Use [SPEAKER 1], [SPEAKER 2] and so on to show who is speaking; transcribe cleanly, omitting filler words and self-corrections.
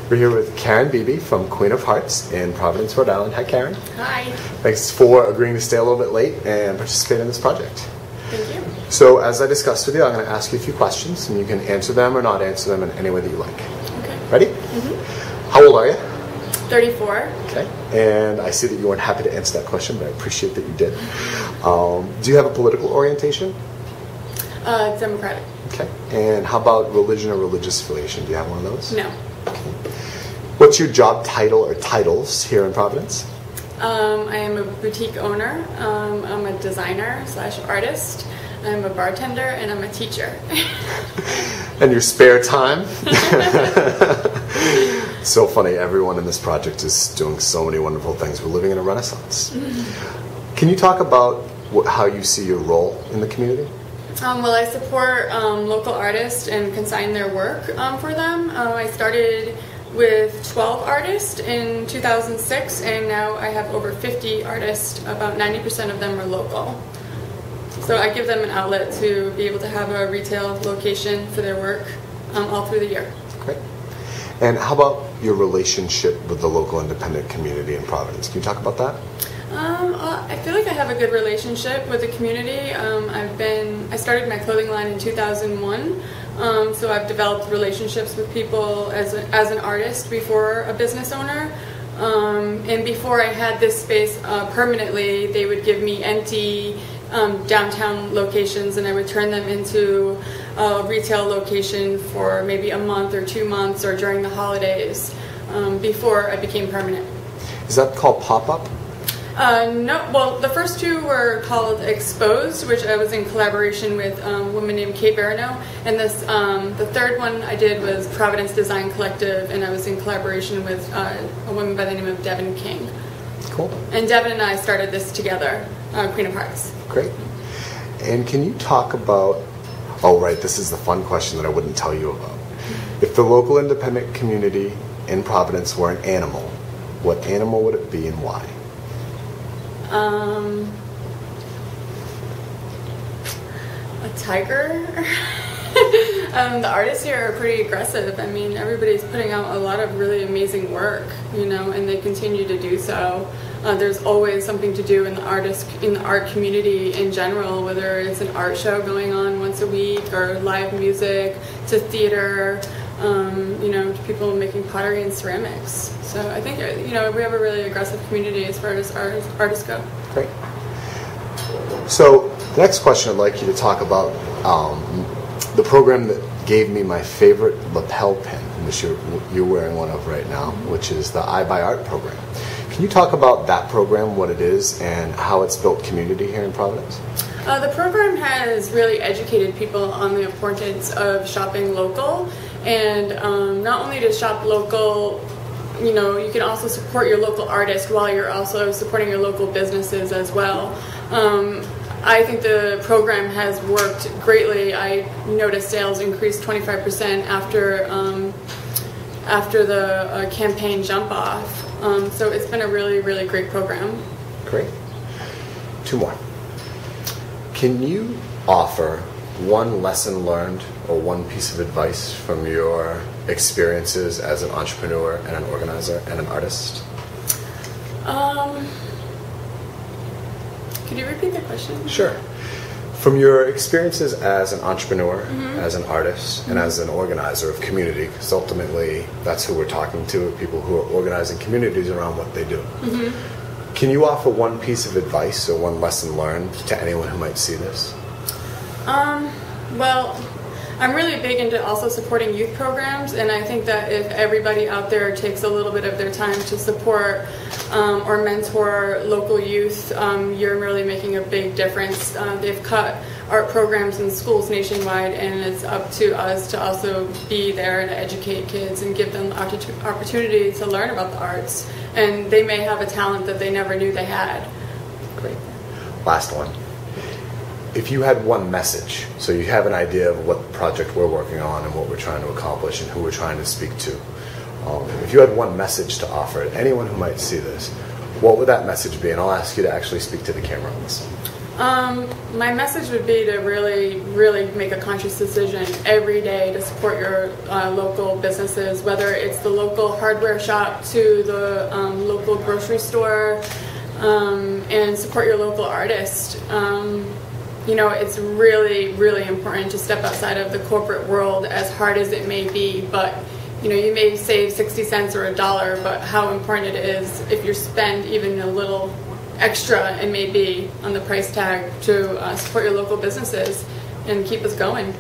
[SPEAKER 1] We're here with Karen BeBee from Queen of Hearts in Providence, Rhode Island. Hi, Karen.
[SPEAKER 2] Hi.
[SPEAKER 1] Thanks for agreeing to stay a little bit late and participate in this project.
[SPEAKER 2] Thank you.
[SPEAKER 1] So, as I discussed with you, I'm going to ask you a few questions, and you can answer them or not answer them in any way that you like.
[SPEAKER 2] Okay.
[SPEAKER 1] Ready?
[SPEAKER 2] Mm-hmm.
[SPEAKER 1] How old are you?
[SPEAKER 2] 34.
[SPEAKER 1] Okay. And I see that you weren't happy to answer that question, but I appreciate that you did. Do you have a political orientation?
[SPEAKER 2] Democratic.
[SPEAKER 1] Okay. And how about religion or religious affiliation? Do you have one of those?
[SPEAKER 2] No.
[SPEAKER 1] Okay. What's your job title or titles here in Providence?
[SPEAKER 2] I am a boutique owner. I'm a designer / artist. I'm a bartender, and I'm a teacher.
[SPEAKER 1] And your spare time? So funny, everyone in this project is doing so many wonderful things. We're living in a renaissance. Can you talk about how you see your role in the community?
[SPEAKER 2] Well, I support local artists and consign their work for them. I started with 12 artists in 2006, and now I have over 50 artists. About 90% of them are local. So I give them an outlet to be able to have a retail location for their work all through the year.
[SPEAKER 1] Great. And how about your relationship with the local independent community in Providence? Can you talk about that?
[SPEAKER 2] I feel like I have a good relationship with the community. I started my clothing line in 2001, so I've developed relationships with people as an artist before a business owner. And before I had this space permanently, they would give me empty downtown locations, and I would turn them into a retail location for maybe a month or 2 months or during the holidays before I became permanent.
[SPEAKER 1] Is that called pop-up?
[SPEAKER 2] No, well, the first two were called Exposed, which I was in collaboration with a woman named Kate Barano, and the third one I did was Providence Design Collective, and I was in collaboration with a woman by the name of Devin King.
[SPEAKER 1] Cool.
[SPEAKER 2] And Devin and I started this together, Queen of Hearts.
[SPEAKER 1] Great. And can you talk about, oh right, this is the fun question that I wouldn't tell you about. If the local independent community in Providence were an animal, what animal would it be and why?
[SPEAKER 2] A tiger. The artists here are pretty aggressive. I mean, everybody's putting out a lot of really amazing work, and they continue to do so. There's always something to do in the art community in general, whether it's an art show going on once a week or live music to theater, to people making pottery and ceramics. So I think, we have a really aggressive community as far as artists go. Great.
[SPEAKER 1] So the next question I'd like you to talk about the program that gave me my favorite lapel pin, which you're wearing one of right now, which is the I Buy Art program. Can you talk about that program, what it is, and how it's built community here in Providence?
[SPEAKER 2] The program has really educated people on the importance of shopping local, and not only to shop local, you can also support your local artist while you're also supporting your local businesses as well. I think the program has worked greatly. I noticed sales increased 25% after the campaign jump off. So it's been a really, really great program.
[SPEAKER 1] Great. Two more. Can you offer one lesson learned or one piece of advice from your experiences as an entrepreneur and an organizer and an artist?
[SPEAKER 2] Could you repeat the question?
[SPEAKER 1] Sure. From your experiences as an entrepreneur, as an artist, and as an organizer of community, because ultimately that's who we're talking to, people who are organizing communities around what they do. Can you offer one piece of advice or one lesson learned to anyone who might see this?
[SPEAKER 2] Well, I'm really big into also supporting youth programs, and I think that if everybody out there takes a little bit of their time to support or mentor local youth, you're really making a big difference. They've cut art programs in schools nationwide, and it's up to us to also be there and educate kids and give them the opportunity to learn about the arts. And they may have a talent that they never knew they had.
[SPEAKER 1] Great. Last one. If you had one message, so you have an idea of what project we're working on and what we're trying to accomplish and who we're trying to speak to, if you had one message to offer to anyone who might see this, what would that message be? And I'll ask you to actually speak to the camera on this one.
[SPEAKER 2] My message would be to really, really make a conscious decision every day to support your local businesses, whether it's the local hardware shop to the local grocery store, and support your local artist. You know, it's really, really important to step outside of the corporate world, as hard as it may be, but you know, you may save 60 cents or $1, but how important it is if you spend even a little extra, and maybe on the price tag, to support your local businesses and keep us going.